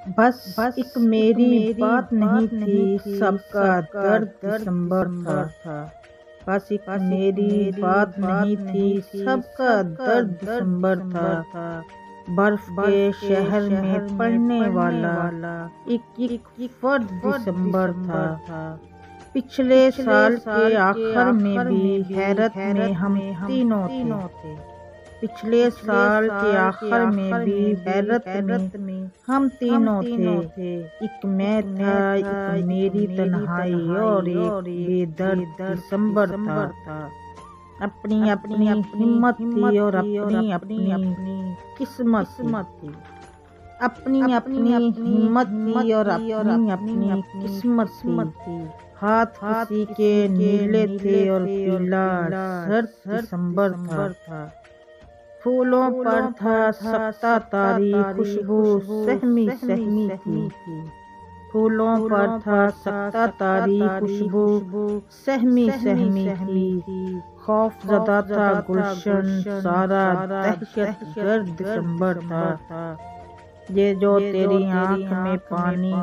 بس ایک میری بات نہیں تھی، سب کا درد دسمبر تھا۔ بس ایک میری بات نہیں تھی، سب کا درد دسمبر تھا۔ برف کے شہر میں پڑنے والا ایک فرد دسمبر تھا۔ پچھلے سال کے آخر میں بھی حیرت میں ہم تینوں تھے۔ پچھلے سال کے آخر میں بھی حیرت میں ہم تینوں تھے۔ ایک میں تھا، ایک میری تنہائی اور ایک بے درد دسمبر تھا۔ اپنی ہمت تھی اور اپنی قسمت تھی۔ اپنی ہمت تھی اور اپنی قسمت تھی۔ ہاتھ کسی کے نیلے تھے اور پیلا سرد دسمبر تھا۔ پھولوں پر تھا سکتا تاری خوشبو سہمی تھی۔ پھولوں پر تھا سکتا تاری خوشبو سہمی تھی۔ خوف زدہ تھا گلشن سارا، دہشت گرد دسمبر تھا۔ یہ جو تیری آنکھ میں پانی،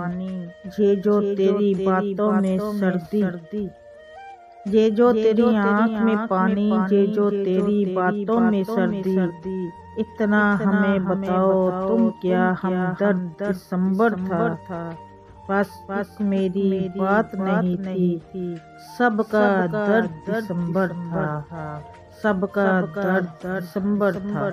یہ جو تیری باتوں میں سردی، یہ جو تیری آنکھ میں پانی، یہ جو تیری باتوں میں سردی، اتنا ہمیں بتاؤ تم کیا ہمدرد دسمبر تھا۔ بس میری بات نہیں تھی، سب کا درد دسمبر تھا۔ سب کا درد دسمبر تھا۔